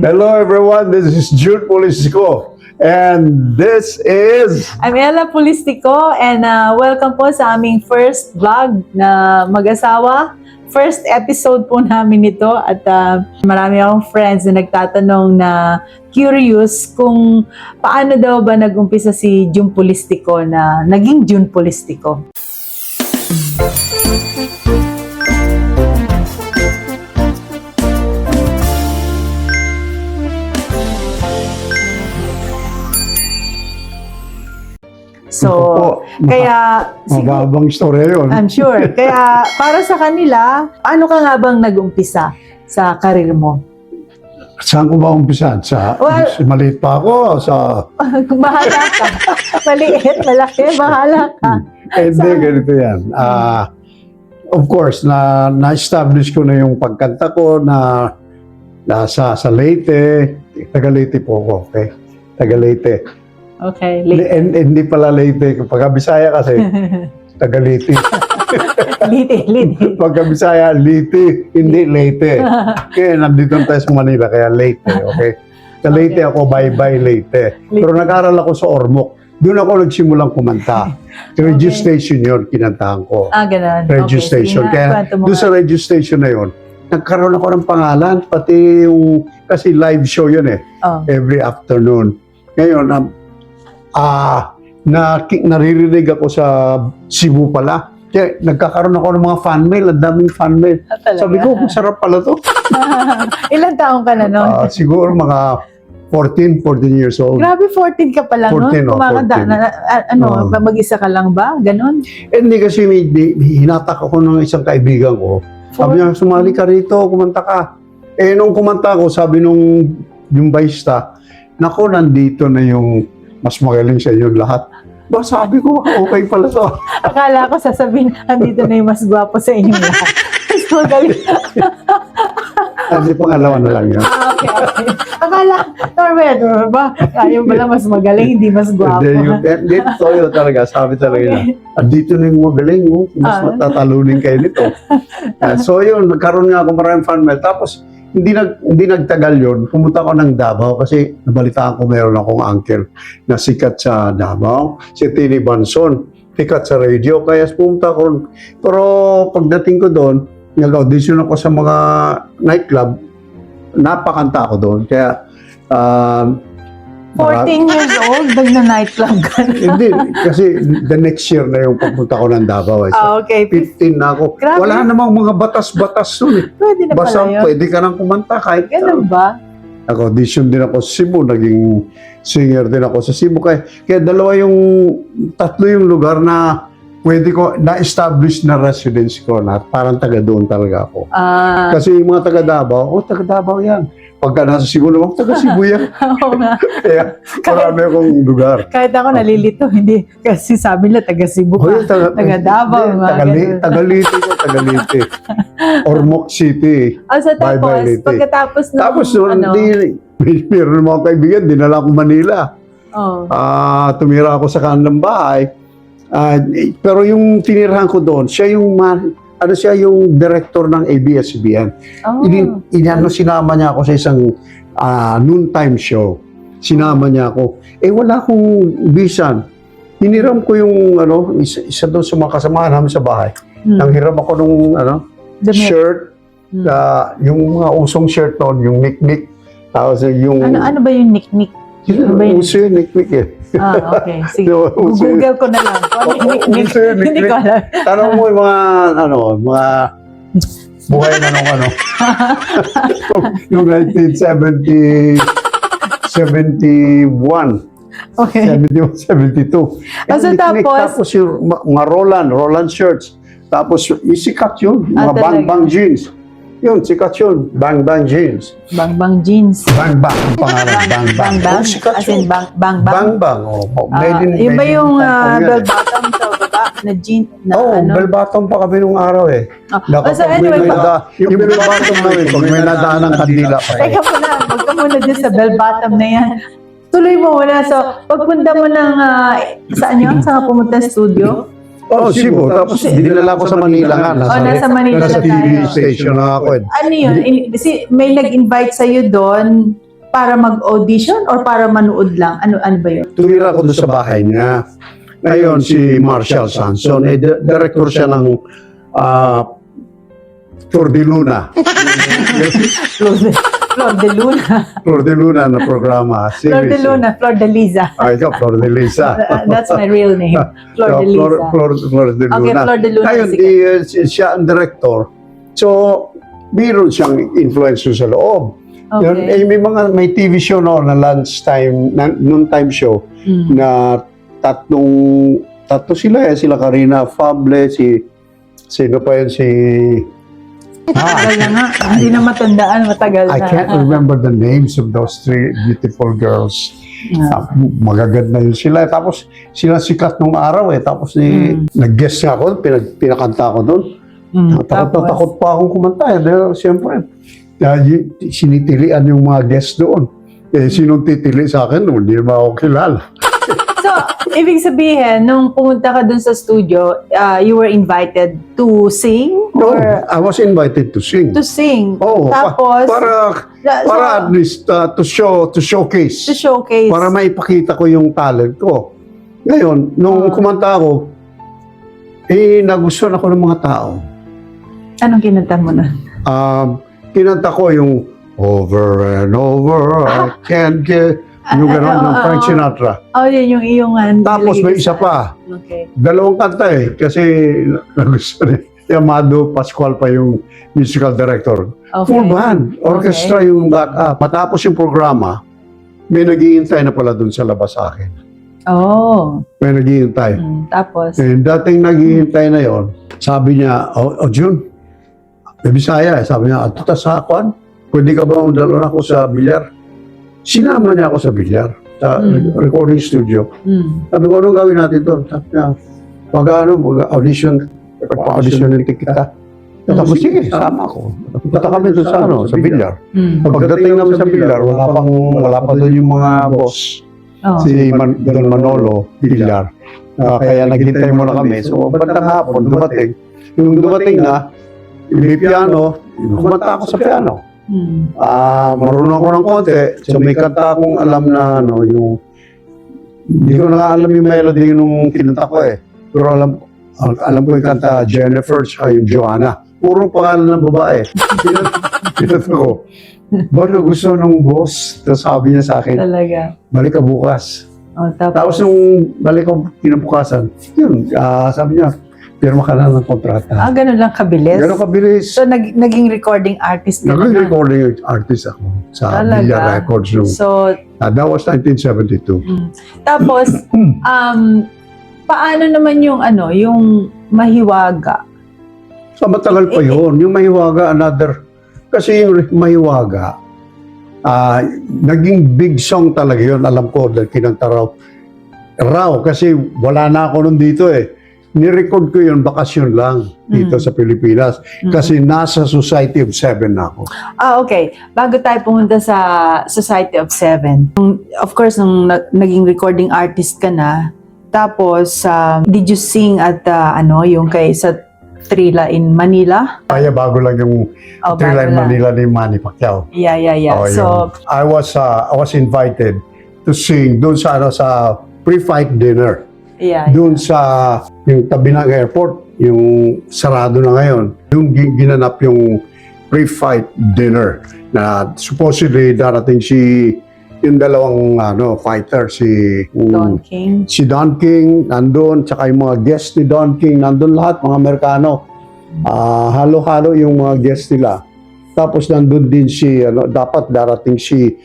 Hello everyone, this is Jude Polisico. And this is... I'm Ella Polistico and welcome po sa aming first vlog na mag-asawa. First episode po namin ito at marami akong friends na nagtatanong na curious kung paano daw ba nag-umpisa si June Polistico na naging June Polistico. So, kaya... Mababang istorya yun. I'm sure. Kaya para sa kanila, paano ka nga bang nag-umpisa sa karir mo? Saan ko ba umpisan? Maliit pa ako? Bahala ka. Maliit, malaki, bahala ka. Hindi, ganito yan. Of course, na-establish ko na yung pagkanta ko na nasa sa Leyte. Taga-Leyte po ako, okay? Taga-Leyte. Okay, Leyte. Hindi pala Leyte. Pagka Bisaya kasi, taga-Leyte. Leyte. Pagka Bisaya, Leyte, hindi Leyte. Kaya nandito tayo sa Manila, kaya Leyte, okay? Sa Leyte ako, bye-bye Leyte. Pero nag-aral ako sa Ormoc. Doon ako nagsimulang kumanta. Radio station yun, kinantahan ko. Ganun. Radio station. Kaya doon sa radio station na yun, nagkaroon ako ng pangalan, pati yung, kasi live show yun every afternoon. Ngayon, naririnig ako sa Cebu pala. Kaya nagkakaroon ako ng mga fan mail, ang daming fan mail. Sabi ko, masarap pala to. Ilang taong ka na nun? Siguro mga 14 years old. Grabe, 14 ka pa lang nun? 14. Mag-isa ka lang ba? Ganon? Hindi kasi hinatak ako ng isang kaibigan ko. Sabi niya, sumali ka rito, kumanta ka. Nung kumanta ko, sabi yung bayista, naku, nandito na yung mas magaling sa inyo lahat. Ba, sabi ko, okay pala to. Akala ko sasabihin, andito na yung mas gwapo sa inyo lahat. Mas magaling. Kasi pangalawa na lang yan. Okay. Akala, Norman, ba? Ayaw pala mas magaling, hindi mas gwapo. Dito yun talaga, sabi talaga na, andito na yung magaling, mas matatalunin kayo nito. So yun, nagkaroon nga ako maraming fan mail. Tapos, hindi nagtagal yun. Pumunta ako ng Davao kasi nabalitaan ko meron akong uncle na sikat sa Davao, si Tini Banson, sikat sa radio. Kaya pumunta ako. Pero pagdating ko doon, nag-audition ako sa mga nightclub, napakanta ako doon. Kaya 14 years old, nagna-nightclub ka na. Hindi, kasi the next year na yung pagpunta ko ng Davao. So, okay. 15 na ako. Grabe. Wala namang mga batas-batas nun . Pwede na Basta pala yun. pwede ka nang kumanta kahit. Ganun ba? Nag-audition din ako sa Cebu, naging singer din ako sa Cebu. Kaya tatlo yung lugar na pwede ko, na-establish na residence ko na parang taga doon talaga ako. Kasi yung mga taga Davao yan. Pagka nasa Cebu naman, taga Cebu yan. Oo nga. Kaya marami akong lugar. Kahit ako nalilito, hindi. Kasi sabi nila, taga Cebu ka. Taga Davao. Taga-Leyte. Ormoc City. So tapos, pagkatapos nung... Tapos, meron ng mga kaibigan, dinala ko Manila. Tumira ako sa kanilang bahay. Pero yung tinirahan ko doon, siya yung director ng ABS-CBN. Sinama niya ako sa isang noontime show. Sinama niya ako. Wala akong bisan. Hiniram ko yung isa doon sa mga kasamahan namin sa bahay. Nanghiram ako nung shirt, yung mga usong shirt noon, yung Nick-Nick. Tapos yung... Ano ba yung Nick-Nick? Uso yung Nick-Nick okay. Sige. Google ko na lang. Hindi ko alam. Tanong mo yung mga buhay na yung 1971. Okay. 72. Tapos yung mga Roland shirts. Tapos yung sikat yun. Mga bang jeans. Yun, sikat yun. Bang jeans. Bang jeans. Bang ang pangalan. Bang. Sikat yun. Bang. Yun ba yung bell-bottom sa baba na jeans? Bell-bottom pa kami nung araw eh. So anyway, yung bell-bottom namin, pag may nadaan ng kandila pa. Teka muna, huwag ka muna dyan sa bell-bottom na yan. Tuloy mo muna. So, pagpunta mo ng, saan yun? Saan ka pumunta sa studio? Cebu. Tapos dinala ko sa Manila nga. Nasa Manila nasa na tayo. TV station na ako. Ano yun? May nag-invite sa'yo doon para mag-audition or para manood lang? Ano ba yun? Tumira ako doon sa bahay niya. Ngayon, si Marshall Sanson, director siya ng Tour de Luna. Flor de Luna. Tour de Luna na programa. Flor de Luna, Flor de Liza. Ikaw, Flor de Liza. That's my real name. Flor de Liza. Flor de Luna. Okay, Flor de Luna. Ngayon, Sige. siya ang director. So, mayroon siyang influence sa loob. Okay. May TV show noon na lunchtime, noon time show, na tatlo sila sila Karina Fable, sino pa yun, Matagal na nga. Hindi na matandaan, matagal na. I can't remember the names of those three beautiful girls. Magaganda yun sila. Tapos sila sikat nung araw Tapos nag-guest nga ako, pinakanta ko doon. Takot pa akong kumanta Dahil siyempre, sinitilian yung mga guests doon. Sinong titili sa akin, hindi naman ako kilala. So, ibig sabihin, nung pumunta ka dun sa studio, you were invited to sing? No, Or I was invited to sing. to sing? Oo, Tapos, para at least to showcase. to showcase. Para maipakita ko yung talent ko. Ngayon, nung kumanta ako, nagustuhan ako ng mga tao. Anong kinanta mo nun? Kinanta ko yung Over and Over, I Can't Get, yung gano'n, ng Frank Sinatra. Oh, yun yung iyong... Tapos may isa pa, Okay. dalawang kanta kasi nagustuhan Amado Pascual pa yung musical director. Okay. Full band, orchestra yung backup. Matapos yung programa, may naghihintay na pala dun sa labas sa akin. Oh. May naghihintay. Tapos? And dating naghihintay na yon, sabi niya, Jun, may Bisaya. Sabi niya, tuta sa akuan, pwede ka ba magdala ako sa bilyar? Sinama niya ako sa bilyar, sa recording studio. Sabi ko, anong gawin natin doon? Sabi niya, mag-audition, pa-auditionin kita. Tapos, sige, sama ko. Punta kami doon sa bilyar. Pagdating namin sa bilyar, wala pa doon yung mga boss. Si Don Manolo Villar. Kaya naghintay muna kami. So, bandang hapon, dumating. Yung dumating na, may piano, kumanta ako sa piano. Marunong ako ng konti. So, may kanta akong alam na, yung, hindi ko na alam yung melody nung kinanta ko Pero alam ko yung kanta, Jennifer, tsaka yung Joanna. Puro pangalan ng babae. Kinanta ko. Ba't gusto ng boss? Tapos sabi niya sa akin, Talaga. balik ka bukas. Tapos Tapos nung balik ko kinabukasan, yun, sabi niya, pirma ka na ng kontrata. ganun lang kabilis? Ganun kabilis. So, naging recording artist ka Naging naman. recording artist ako sa Talaga? Villa Records. So, That was 1972. tapos, paano naman yung Mahiwaga? So matagal pa yun. Yung Mahiwaga, kasi yung Mahiwaga, naging big song talaga yun. Alam ko, dahil kinanta raw. Kasi wala na ako nun dito Nirecord ko yun, bakasyon lang dito sa Pilipinas. Kasi nasa Society of Seven na ako. Okay. Bago tayo pumunta sa Society of Seven, of course, nung naging recording artist ka na, tapos, did you sing at, yung sa Trila in Manila? Kaya bago lang yung Trila in Manila ni Manny Pacquiao. Yeah. So, I was invited to sing doon sa pre-fight dinner. Doon sa yung tabi ng airport, yung sarado na ngayon. Yung ginanap yung pre-fight dinner na supposedly darating yung dalawang fighter, Don King. Si Don King nandun, tsaka yung mga guests ni Don King nandun lahat, mga Amerikano. Halo-halo yung mga guests nila. Tapos nandun din dapat darating si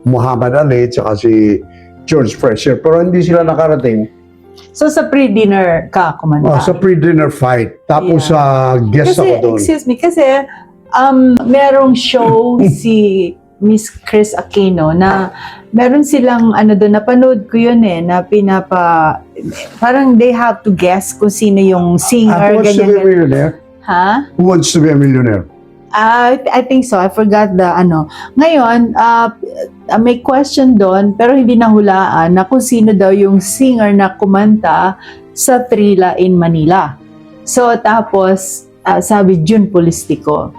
Muhammad Ali tsaka si George Frazier, pero hindi sila nakarating. So, sa pre-dinner ka kumanta? Sa pre-dinner fight. Tapos guest kasi, ako doon. Excuse me, kasi merong show si Miss Chris Aquino na meron silang doon, napanood ko yun na parang they have to guess kung sino yung singer. Who wants to be a millionaire? Ha? Who wants to be a millionaire? I think so. I forgot the Ngayon, may question doon, pero hindi nahulaan na kung sino daw yung singer na kumanta sa Trila in Manila. So, tapos, sabi June Polistico.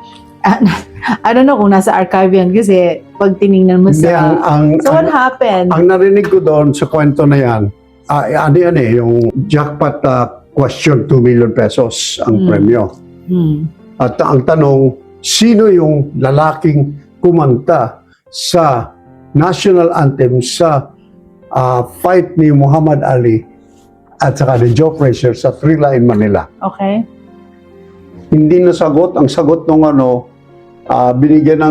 I don't know kung nasa archive yan kasi pag tiningnan mo Hindi, sa... So what happened? ang narinig ko doon sa kwento na yan, ano yan yung jackpot question, 2 million pesos ang premyo. At ang tanong, sino yung lalaking kumanta sa national anthem sa fight ni Muhammad Ali at saka ni Joe Frazier sa Thrilla in Manila? Okay. Hindi nasagot. Ang sagot nung binigyan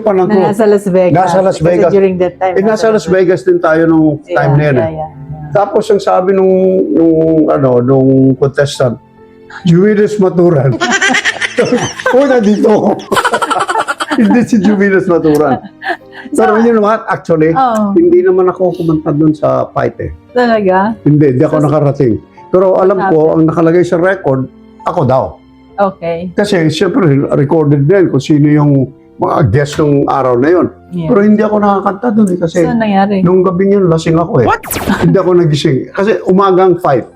pa ng clue. Nasa Las Vegas. Nasa Las Vegas. Kasi during that time. Nasa Las Vegas din tayo nung time na yun. Yeah. Tapos ang sabi nung contestant, Juvenus Maturan. Nandito ako. Hindi si Juvenus Maturan. Pero you know what? Actually, hindi naman ako kumanta doon sa fight eh. Talaga? Hindi ako nakarating. Pero alam ko, ang nakalagay sa record, ako daw. Okay. Kasi siyempre, recorded din kung sino yung mga guest ng araw na yun. Yeah. Pero hindi ako nakakanta doon eh. Kasi So, nangyari? nung gabi yun, lasing ako eh. Hindi ako nagising. Kasi umagang fight.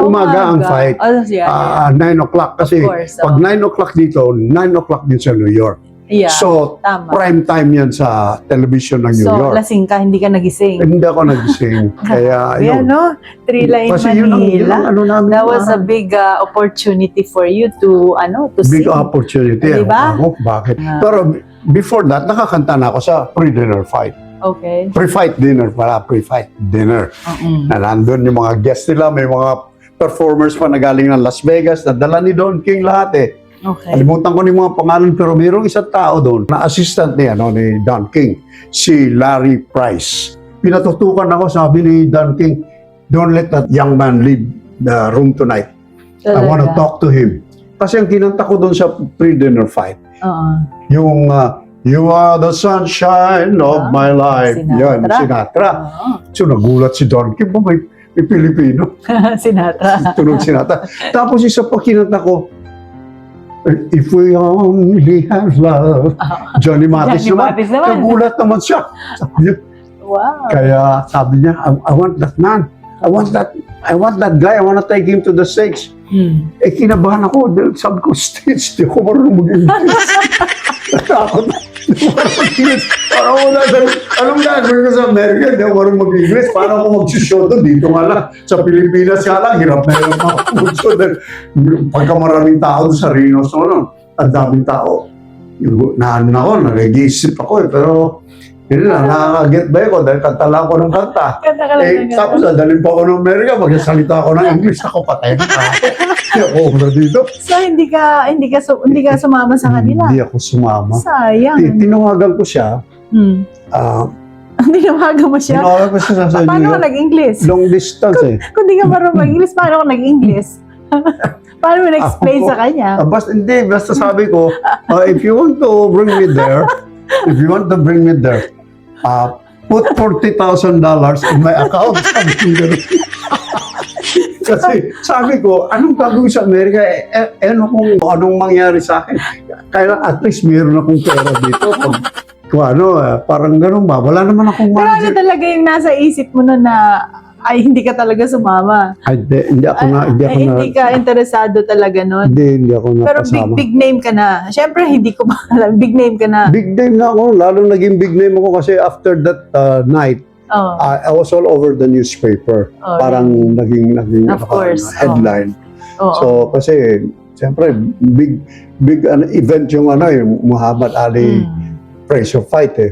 Umaga ang fight. Oh, yeah. 9 o'clock. Kasi Of course, pag 9 o'clock dito, 9 o'clock din sa New York. Yeah. So, Tama. prime time yan sa television ng New So, York. lasing ka, hindi ka nagising. Hindi ako nagising. Kaya, Yan, yun. no? Thrilla in Kasi yun Manila. ang ano namin. That was a big opportunity for you to big sing. opportunity. Diba? Ako, bakit? Yeah. Pero before that, nakakanta na ako sa pre-dinner fight. Okay. Pre-fight dinner pala, pre-fight dinner. Na nandun yung mga guests nila, may mga performers pa na galing ng Las Vegas, na dala ni Don King lahat eh. Okay. Kalimutan ko yung mga pangalan, pero mayroong isang tao doon na assistant ni Don King, si Larry Price. Pinatutukan ako, sabi ni Don King, don't let that young man leave the room tonight. I want to talk to him. Kasi ang kinanta ko doon sa pre-dinner fight, yung You are the sunshine of my life. Sinatra. Yan, Sinatra. So nagulat si Don King, may Pilipino. Sinatra. Tunog Sinatra. Tapos isa pa kinanta ko, If we only have love. Johnny Mathis naman. Nagulat naman siya. Sabi niya, Wow. kaya sabi niya, I want that man. I want that guy. I want to take him to the stage. Eh, kinabahan ako. Dahil sabi ko, stage, di ako marunong mag-English. Natakot. Parang wala sa... Anong gagawin ko sa Amerika? Di ako marunong mag-English. Paano ako mag-show doon? Dito nga lang. Sa Pilipinas nga lang. Hirap na hirap ako mag-show. Pagka maraming tao sa Reynos, ang daming tao. Naan ako, nag-iisip ako eh. Pero... Yun lang, nakaka-get ba ako dahil kanta lang ako ng kanta. Tapos dadalhin pa ako ng Amerika, magsasalita ako ng English, ako patay na ka. Hindi ako na dito. So, hindi ka sumama sa kanila? Hindi ako sumama. Sayang. Tinawagan ko siya. Tinawagan mo siya? Tinawagan ko siya sa Paano New ka York. nag-English? Long distance eh. Kung di ka marunong mag-English, paano ka nag-English? Paano mo na-explain sa kanya? Basta sabi ko, if you want to bring me there, put $40,000 in my account. Sabi ko gano'n. Kasi sabi ko, anong gagawin sa Amerika? Anong mangyari sa akin? Kaya at least mayroon akong pera dito. Parang gano'n ba? Wala naman akong Pero ano manager. talaga yung nasa isip mo na ay hindi ka talaga sumama? Hindi ka interesado talaga nun? Hindi ako Pero napasama. big name ka na. Siyempre, hindi ko ba alam. Big name ka na. Big name na ako. Lalong naging big name ako kasi after that night, I was all over the newspaper. Parang naging Of course. headline. So, kasi, siyempre, big event yung yung Muhammad Ali Frazier fight eh.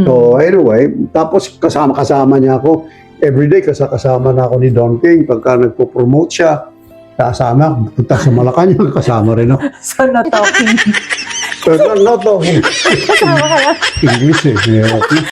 So, anyway, tapos kasama niya ako. Everyday kasama na ako ni Don King. Pagka nagpo-promote siya, kasama, punta sa Malacanang, kasama rin ako. So, not talking. Pero not talking. Kasama ka na. English eh. Hirap na.